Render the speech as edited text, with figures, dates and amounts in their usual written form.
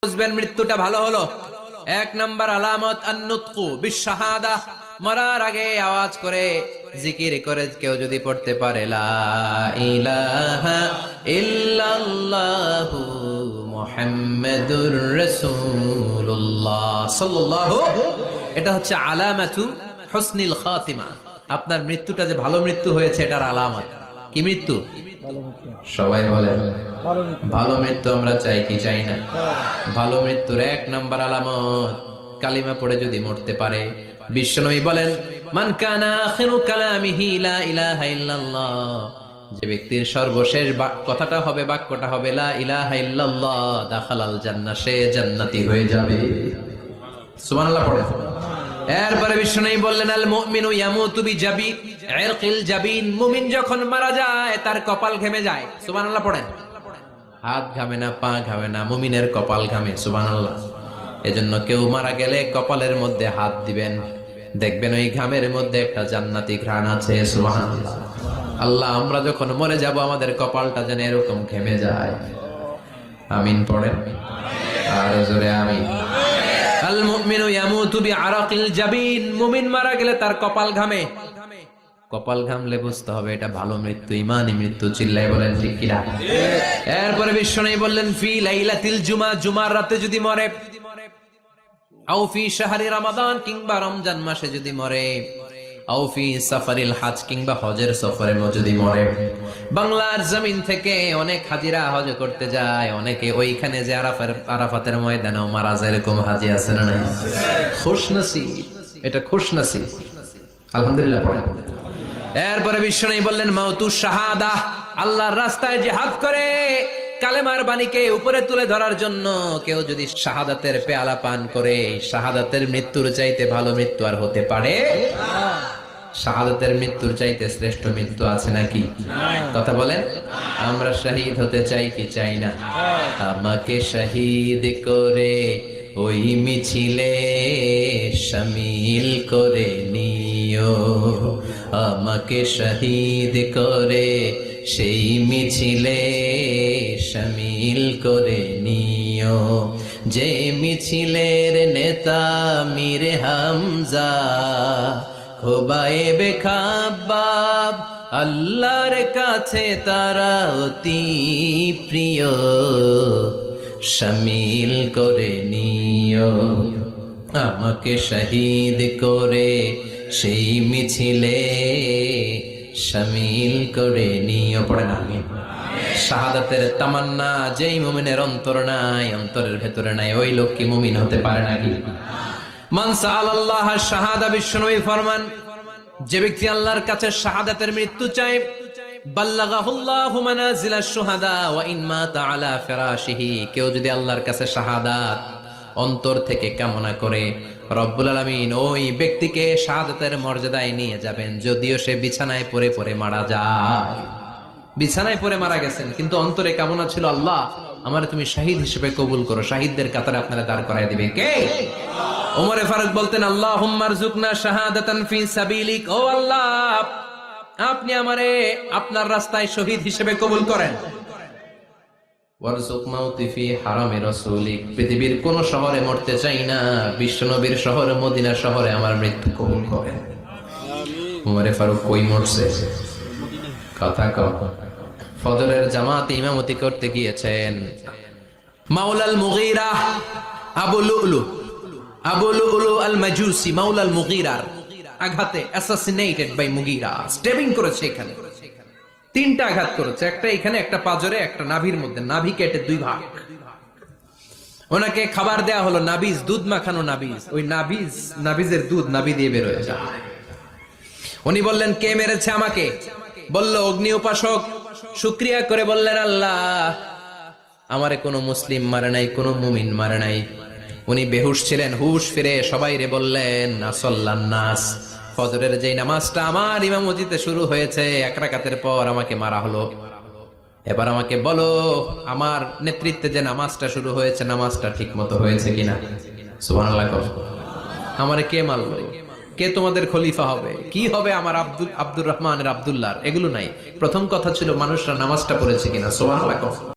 বুঝবেন মৃত্যুটা ভালো হলো। এক নাম্বার আলামত আন-নুতকু বিশ-শাহাদা, মরার আগে আওয়াজ করে জিকির করে কেউ যদি পড়তে পারে লা ইলাহা ইল্লাল্লাহু মুহাম্মাদুর রাসূলুল্লাহ সাল্লাল্লাহু, এটা হচ্ছে আলামাতু হুসনিল খাতিমা। আপনার মৃত্যুটা যে ভালো মৃত্যু হয়েছে এটার আলামত। কি মৃত্যু? সবাই বলে ভালো মৃত্যু আমরা চাই কি চাই না? ভালো মৃত্যুর এক নাম্বার আলামত কালিমা পড়ে যদি মরতে পারে। বিশ্বনবী বলেন মান কানা আখিরু কালামিহি লা ইলাহা ইল্লাল্লাহ, যে ব্যক্তির সর্বশেষ কথাটা হবে, বাক্যটা হবে লা ইলাহা ইল্লাল্লাহ, দাখালাল জান্নাহ, সে জান্নাতি হয়ে যাবে। সুবহানাল্লাহ পড়ে। এরপরে বিশ্বনবী বললেন আল মুমিনু ইয়ামুতু বিইরকিল জাবিন, মুমিন যখন মারা যায় তার কপাল ঘেমে যায়। সুবহানাল্লাহ পড়েন। হাত ঘামে না, পা ঘামে না, মুমিনের কপাল ঘামে। সুবহানাল্লাহ। এজন্য কেউ মারা গেলে কপালের মধ্যে হাত দিবেন, দেখবেন ওই ঘামের মধ্যে একটা জান্নাতি ঘ্রাণ আছে। সুবহানাল্লাহ। আল্লাহ, আমরা যখন মরে যাব আমাদের কপালটা যেন এরকম ঘেমে যায়। আমিন পড়েন আর জোরে আমিন। আল মুমিনু ইয়ামুতু বিআরাকিল জাবিন, মুমিন মারা গেলে তার কপাল ঘামে। কপাল ঘামলে বুঝতে হবে এটা ভালো মৃত্যু, ঈমানি মৃত্যু। চিল্লায় বলেন ঠিক কি না? এরপরে বিশ্বনবী বললেন ফি লাইলাতিল জুমা, জুমার রাতে যদি মরে, আও ফি শাহরি রমাদান, কিংবা রমজান মাসে যদি মরে, আও ফি সাফারিল হজ, কিংবা হজের সফরে যদি মরে। বাংলার জমিন থেকে অনেক হাজিরা হজ করতে যায়, অনেকে ওইখানে যে আরাফাতের ময়দানেও মারা যায়, এরকম হাজি আছে না নাই? খুশনসিব, এটা খুশনসিব। আলহামদুলিল্লাহ পড়েন। এরপরে বিশ্বনবী বললেন মাউতু শাহাদা, আল্লাহর রাস্তায় জিহাদ করে কালেমার বাণীকে উপরে তুলে ধরার জন্য কেউ যদি শাহাদাতের পেয়ালা পান করে, শাহাদাতের মৃত্যুর চাইতে ভালো মৃত্যু আর হতে পারে? শাহাদাতের মৃত্যুর চাইতে শ্রেষ্ঠ মৃত্যু আছে নাকি? কথা বলেন। আমরা শহীদ হতে চাই কি চাই না? আমাকে শহীদ করে ওই মিছিলে শামিল করে নিও, আমাকে শহীদ করে সেই মিছিলে শামিল করে নিও, যে মিছিলের নেতা মীর হামজা, খোবায়েবে খাব্বাব, আল্লাহর কাছে তারা অতি প্রিয়, শামিল করে নিও, আমাকে শহীদ করে সেই মিছিলে শামিল করে নিও। পড়ে না? শাহাদাতের তামান্না যেই মুমিনের অন্তর নাই, অন্তরের ভেতরে নাই, ওই লোক কি মুমিন হতে পারে নাকি? মান সাআলাল্লাহ শাহাদা, বিশ্বনবী ফরমান যে ব্যক্তি আল্লাহর কাছে শাহাদাতের মৃত্যু চায়, বাল্লাগাহুল্লাহু মানাজিলাশ শুহাদা ওয়া ইন মাতা আলা ফিরাশিহি, কেউ যদি আল্লাহর কাছে শাহাদাত অন্তর থেকে কামনা করে, রব্বুল আলামিন ওই ব্যক্তিকে শাহাদাতের মর্যাদায় নিয়ে যাবেন, যদিও সে বিছানায় পড়ে পড়ে মারা যায়। বিছানায় পড়ে মারা গেছেন, কিন্তু অন্তরে কামনা ছিল আল্লাহ আমারে তুমি শহীদ হিসেবে কবুল করো, শহীদদের কাতারে আপনারা দাঁড় করায় দিবে কে? ওমরে ফারুক বলতেন আল্লাহুম্মা আরযুকনা শাহাদাতান ফি সাবিলিক, ও আল্লাহ আপনি আমারে আপনার রাস্তায় শহীদ হিসেবে কবুল করেন। ওয়ারযুক মাউতি ফি হারামি রাসূলিক, পৃথিবীর কোন শহরে মরতে চাই না, বিশ্বনবীর শহরে মদিনা শহরে আমার মৃত্যু কবুল করেন। আমিন। ওমরে ফারুক কই মরছে? কথা কও। ফজরের জামাতে ইমামতি করতে গিয়েছেন মাওলাল মুগীরা আবু লুলু আল মাজুসি, মাওলাল মুগীরার আঘাতে অ্যাসাসিনেটেড বাই মুগীরা, স্টেবিং করেছে এখানে, তিনটা আঘাত করেছে, একটা এখানে, একটা পাজরে, একটা নাভির মধ্যে, নাভি কেটে দুই ভাগ। ওনাকে খাবার দেয়া হলো নাবিজ, দুধ মাখানো নাবিজ, ওই নাবিজের দুধ নাভি দিয়ে বের হয়ে যায়। উনি বললেন কে মেরেছে আমাকে? বলল অগ্নি উপাসক। শুকরিয়া করে বললেন আল্লাহ আমারে কোনো মুসলিম মারে নাই, কোনো মুমিন মারে নাই। উনি বেহুশ ছিলেন, হুশ ফিরে সবাই রে বললেন আসল্লান নাস, ফজরের যেই নামাজটা আমার ইমামতিতে শুরু হয়েছে, এক রাকাতের পর আমাকে মারা হলো, এবার আমাকে বলো আমার নেতৃত্বে যে নামাজটা শুরু হয়েছে নামাজটা ঠিক মতো হয়েছে কিনা। সুবহানাল্লাহ। আমারে কে মারলো? কে তোমাদের খলিফা হবে? কি হবে আমার আব্দুর রহমানের আব্দুল্লাহর? এগুলো নাই, প্রথম কথা ছিল মানুষরা নামাজটা পড়েছে কিনা। সুবহানাল্লাহ।